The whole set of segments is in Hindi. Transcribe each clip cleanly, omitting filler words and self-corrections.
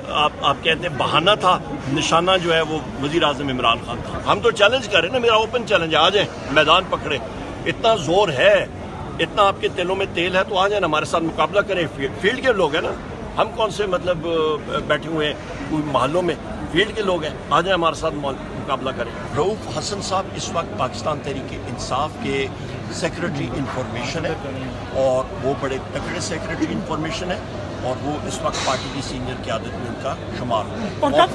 आप कहते हैं बहाना था, निशाना जो है वो वज़ीर आज़म इमरान खान था। हम तो चैलेंज कर रहे हैं ना, मेरा ओपन चैलेंज है, आ जाए मैदान पकड़े, इतना जोर है, इतना आपके तेलों में तेल है तो आ जाए ना, हमारे साथ मुकाबला करें। फील्ड के लोग हैं ना, हम कौन से मतलब बैठे हुए हैं कोई महलों में, फील्ड के लोग हैं, आ जाए हमारे साथ मुकाबला करें। रऊफ हसन साहब इस वक्त पाकिस्तान तहरीक इंसाफ के सेक्रेटरी इंफॉर्मेशन है और वो बड़े तगड़े सेक्रेटरी इंफॉर्मेशन है और वो इस वक्त पार्टी की सीनियर क़यादत में उनका शुमार होगा।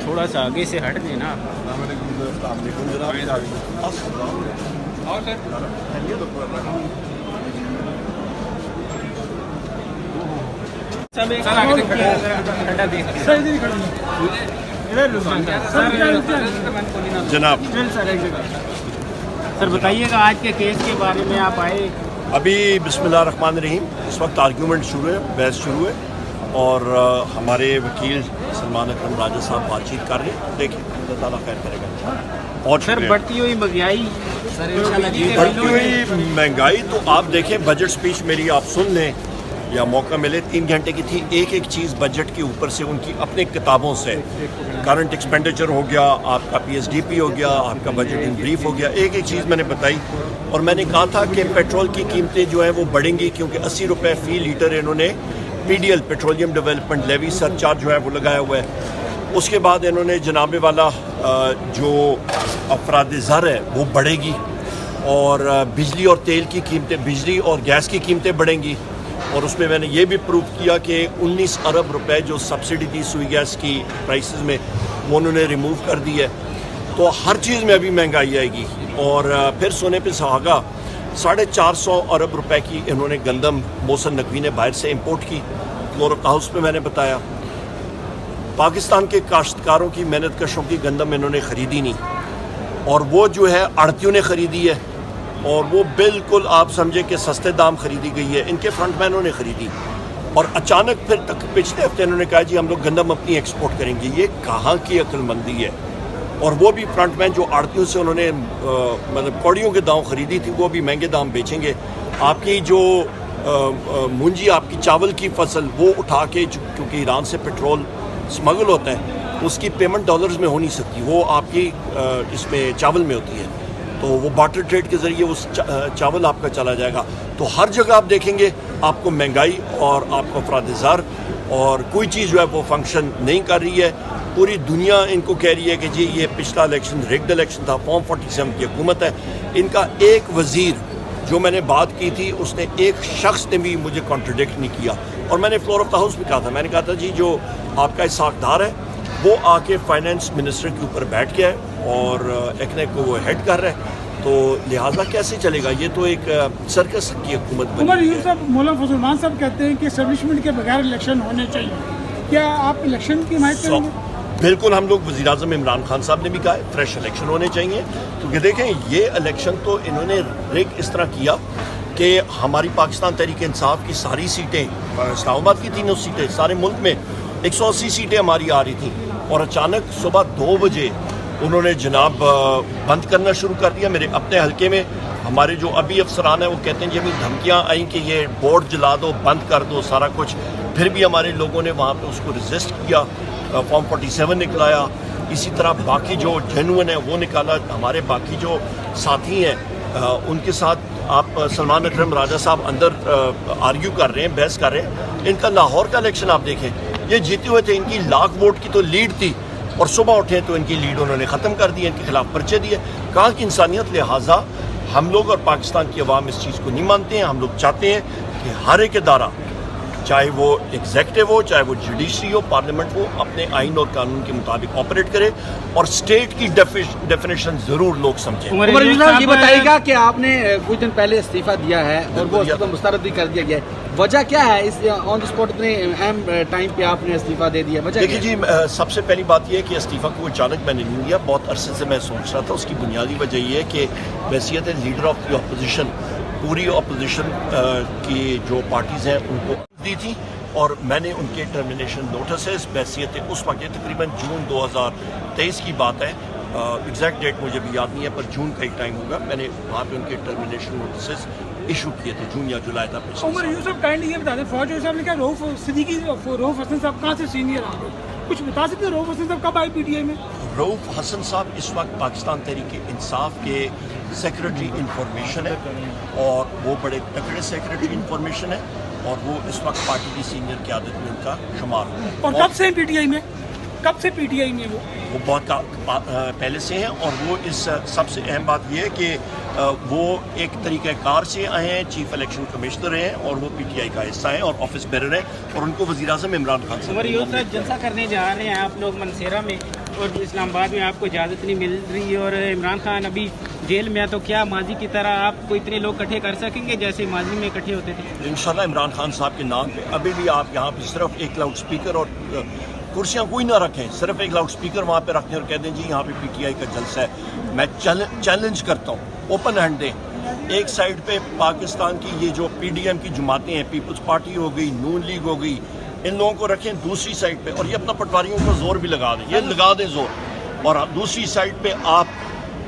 थोड़ा सा आगे से हट गए ना। जनाब सर बताइएगा आज के केस के बारे में, आप आए अभी बिस्मिल्लाहिर्रहमानिर्रहीम, इस वक्त आर्ग्यूमेंट शुरू है, बहस शुरू है और हमारे वकील सलमान अकरम राजा साहब बातचीत कर रहे हैं। देखिए अल्लाह ताला खैर करेगा। और सर बढ़ती हुई महंगाई, बढ़ती हुई महंगाई तो आप देखें, बजट स्पीच मेरी आप सुन लें या मौका मिले, 3 घंटे की थी। एक एक चीज़ बजट के ऊपर से उनकी अपनी किताबों से, करंट एक्सपेंडिचर हो गया, आपका PSDP हो गया, आपका बजट इन ब्रीफ हो गया, एक एक चीज़ मैंने बताई। और मैंने कहा था कि पेट्रोल की कीमतें जो हैं वो बढ़ेंगी क्योंकि 80 रुपये फ़ी लीटर इन्होंने PDL petroleum development levy surcharge जो है वो लगाया हुआ है। उसके बाद इन्होंने जनाबे वाला जो अफराद ज़र है वो बढ़ेगी और बिजली और तेल की कीमतें, बिजली और गैस की कीमतें बढ़ेंगी। और उसमें मैंने ये भी प्रूव किया कि 19 अरब रुपए जो सब्सिडी थी सुई गैस की प्राइसेस में वो उन्होंने रिमूव कर दी है। तो हर चीज़ में अभी महंगाई आएगी। और फिर सोने पे सुहागा, 450 अरब रुपए की इन्होंने गंदम मोहसिन नकवी ने बाहर से इंपोर्ट की। फ्लोर हाउस में मैंने बताया पाकिस्तान के काश्तकारों की, मेहनत कशों की गंदम इन्होंने ख़रीदी नहीं और वो जो है आड़तियों ने ख़रीदी है और वो बिल्कुल आप समझे कि सस्ते दाम खरीदी गई है, इनके फ्रंटमैनों ने खरीदी। और अचानक फिर तक पिछले हफ्ते इन्होंने कहा जी हम लोग गंदम अपनी एक्सपोर्ट करेंगे। ये कहाँ की अक्लमंदी है। और वो भी फ्रंटमैन जो आड़तियों से उन्होंने मतलब कौड़ियों के दाम खरीदी थी वो भी महंगे दाम बेचेंगे। आपकी जो मुंजी, आपकी चावल की फसल वो उठा के, क्योंकि ईरान से पेट्रोल स्मगल होता है, उसकी पेमेंट डॉलर्स में हो नहीं सकती, वो आपकी इसमें चावल में होती है। तो वो बार्टर ट्रेड के ज़रिए उस चावल आपका चला जाएगा। तो हर जगह आप देखेंगे आपको महंगाई और आपको अफराद-ए-ज़र और कोई चीज़ जो है वो फंक्शन नहीं कर रही है। पूरी दुनिया इनको कह रही है कि जी ये पिछला इलेक्शन रिग्ड इलेक्शन था, फॉर्म 47 की हुकूमत है। इनका एक वज़ीर जो मैंने बात की थी उसने, एक शख्स ने भी मुझे कॉन्ट्रडिक्ट नहीं किया। और मैंने फ्लोर ऑफ द हाउस में कहा था, मैंने कहा था जी जो आपका इसहाकदार है वो आके फाइनेंस मिनिस्टर के ऊपर बैठ गया है और एक को वो हेड कर रहा है, तो लिहाजा कैसे चलेगा। ये तो एक सर्कस की हुकूमत बनी है। मौलाना फजल रहमान साहब कहते हैं कि एस्टेब्लिशमेंट के बगैर इलेक्शन होने चाहिए, क्या आप इलेक्शन की हिमायत करेंगे? बिल्कुल, हम लोग वज़ीर आज़म इमरान खान साहब ने भी कहा है फ्रेश इलेक्शन होने चाहिए, क्योंकि देखें ये इलेक्शन तो इन्होंने रिग इस तरह किया कि हमारी पाकिस्तान तहरीक इंसाफ की सारी सीटें, इस्लामाबाद की 3 सीटें, सारे मुल्क में 180 सीटें हमारी आ रही थी और अचानक सुबह 2 बजे उन्होंने जनाब बंद करना शुरू कर दिया। मेरे अपने हलके में हमारे जो अभी अफसरान हैं वो कहते हैं जी अभी धमकियाँ आई कि ये बोर्ड जला दो, बंद कर दो सारा कुछ। फिर भी हमारे लोगों ने वहाँ पे उसको रेजिस्ट किया, फॉर्म 47 निकलाया। इसी तरह बाकी जो जेन्युइन है वो निकाला। हमारे बाकी जो साथी हैं उनके साथ आप सलमान अकरम राजा साहब अंदर आर्ग्यू कर रहे हैं, बहस कर रहे हैं। इनका लाहौर का इलेक्शन आप देखें, ये जीते हुए थे, इनकी लाख वोट की तो लीड थी और सुबह उठे तो इनकी लीड उन्होंने ख़त्म कर दी, इनके खिलाफ पर्चे दिए। कहाँ की इंसानियत। लिहाजा हम लोग और पाकिस्तान की अवाम इस चीज़ को नहीं मानते हैं। हम लोग चाहते हैं कि हर एक इदारा, चाहे वो एग्जेक्टिव हो, चाहे वो जुडिशरी हो, पार्लियामेंट हो, अपने आइन और कानून के मुताबिक ऑपरेट करे और स्टेट की डेफिनेशन ज़रूर लोग समझें। ये बताइएगा कि आपने कुछ दिन पहले इस्तीफा दिया है और वो इस्तीफा मुस्तरद भी कर दिया गया है, वजह क्या है? इस ऑन द स्पॉट इतने अहम टाइम पे आपने इस्तीफा दे दिया, वजह? देखिए जी, सबसे पहली बात यह है कि इस्तीफा को अचानक मैंने नहीं दिया, बहुत अरसे से मैं सोच रहा था। उसकी बुनियादी वजह यह है कि हैसियत लीडर ऑफ द अपोजिशन, पूरी अपोजिशन की जो पार्टीज़ हैं उनको दी थी और मैंने उनके टर्मिनेशन नोटिस, हैसियत उस वक्त तकरीबन जून 2023 की बात है, एग्जैक्ट डेट मुझे भी याद नहीं है, पर जून का एक टाइम होगा। मैंने वहाँ पे उनके टर्मिनेशन नोटिस इशू किए थे, जून या जुलाई था पिछले उमर साल। यूसुफ काइंडली ये बता दें, फौज साहब ने क्या रऊफ सिद्दीकी रऊफ हसन साहब कहाँ से सीनियर आ गए, कुछ बता सकते हैं रऊफ हसन साहब कब आए पीटीआई में? रऊफ हसन साहब इस वक्त पाकिस्तान तहरीक इंसाफ के सेक्रेटरी इंफॉर्मेशन है, और वो बड़े तगड़े सेक्रेटरी इंफॉर्मेशन है, और वो इस वक्त पार्टी की सीनियर क़यादत में उनका शुमार है। और कब से पीटीआई में, कब से पीटीआई में वो बहुत पहले से हैं, और वो इस सबसे अहम बात यह है कि वो एक तरीक़ाकार से आए हैं, चीफ इलेक्शन कमिश्नर हैं, और वो पीटीआई का हिस्सा हैं और ऑफिस बेरर हैं, और उनको वज़ीर-ए-आज़म इमरान खान उमर यूसुफ जलसा करने जा रहे हैं आप लोग मनसेरा में, और इस्लामाबाद में आपको इजाज़त नहीं मिल रही, और इमरान खान अभी जेल में है, तो क्या माजी की तरह आपको इतने लोग इकट्ठे कर सकेंगे जैसे माजी में इकट्ठे होते थे? इंशाल्लाह इमरान खान साहब के नाम पे अभी भी आप यहाँ पे सिर्फ एक लाउड स्पीकर और कुर्सियाँ कोई ना रखें, सिर्फ एक लाउड स्पीकर वहाँ पे रखें और कह दें जी यहाँ पे पीटीआई का जलसा है। मैं चैलेंज करता हूँ, ओपन हैंड दें। एक साइड पे पाकिस्तान की ये जो पीडीएम की जमातें हैं, पीपल्स पार्टी हो गई, नून लीग हो गई, इन लोगों को रखें दूसरी साइड पे, और ये अपना पटवारियों को जोर भी लगा दें, ये लगा दें जोर, और दूसरी साइड पे आप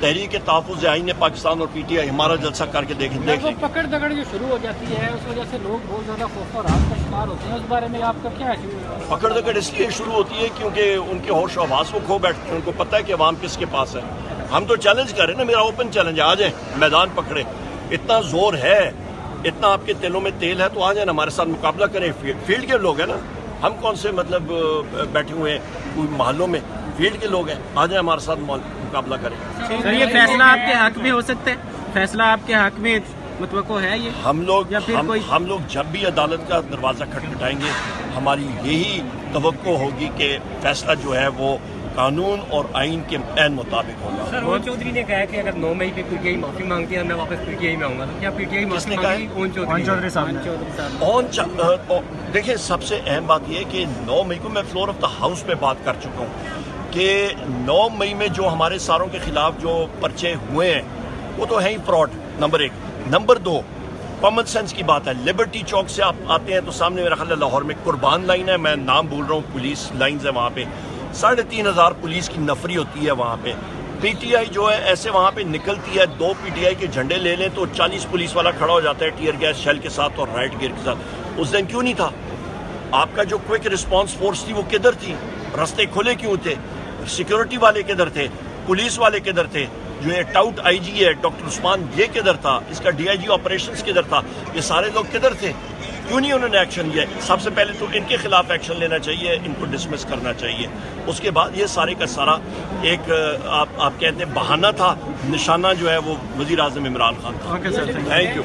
तहरीक तहफ़्फ़ुज़ आईन पाकिस्तान और पीटीआई हमारा जलसा करके देख लें। पकड़ दगड़ जो शुरू हो जाती है उस वजह से लोग बहुत ज़्यादा खौफ और राहत का शिकार होते हैं, उस बारे में आपका क्या है? पकड़ दकड़ इसलिए शुरू होती है क्योंकि उनके होश और हवास वो खो बैठते हैं, उनको पता है कि अवाम किसके पास है। हम तो चैलेंज कर रहे हैं ना, मेरा ओपन चैलेंज है, आ जाए मैदान पकड़े, इतना जोर है, इतना आपके तिलों में तेल है, तो आ जाए हमारे साथ मुकाबला करें। फील्ड के लोग हैं ना, हम कौन से मतलब बैठे हुए हैं कोई महलों में, फील्ड के लोग हैं, आ जाए हमारे साथ मुकाबला करें। सर ये फैसला आपके हक में हो सकता है, फैसला आपके हक में मतलब को है ये? हम लोग या फिर कोई हम लोग जब भी अदालत का दरवाज़ा खटखटाएंगे, हमारी यही तवक्को होगी कि फैसला जो है वो कानून और आइन के ऐन मुताबिक होगा। सर ओन चौधरी ने कहा कि अगर 9 मई पे पीटीआई माफी मांगती है मैं वापस पीटीआई में आऊंगा, तो क्या पीटीआई माफी मांगेगी? ओन चौधरी साहब देखिए, सबसे अहम बात यह है कि 9 मई को मैं फ्लोर ऑफ द हाउस में बात कर चुका हूँ कि 9 मई में जो हमारे सारों के खिलाफ जो पर्चे हुए हैं वो तो है ही fraud, number 1। Number 2, common sense की बात है। लिबर्टी चौक से आप आते हैं तो सामने मेरा ख्याल है लाहौर में कुर्बान लाइन है, मैं नाम भूल रहा हूँ, पुलिस लाइन्स है वहाँ पे, 3500 पुलिस की नफरी होती है वहाँ पे। पीटीआई जो है ऐसे वहाँ पे निकलती है, 2 पीटीआई के झंडे ले लें तो 40 पुलिस वाला खड़ा हो जाता है टीयर गैस शेल के साथ और राइट गियर के साथ। उस दिन क्यों नहीं था? आपका जो क्विक रिस्पॉन्स फोर्स थी वो किधर थी? रास्ते खुले क्यों थे? सिक्योरिटी वाले किधर थे? पुलिस वाले किधर थे? जो ये टाउट आईजी है डॉक्टर उस्मान, ये किधर था? इसका डीआईजी ऑपरेशंस किधर था? ये सारे लोग किधर थे? क्यों नहीं उन्होंने एक्शन लिया? सबसे पहले तो इनके खिलाफ एक्शन लेना चाहिए, इनको डिसमिस करना चाहिए। उसके बाद ये सारे का सारा एक आप कहते हैं बहाना था, निशाना जो है वो वज़ीर-ए-आज़म इमरान खान था। Okay sir, thank you.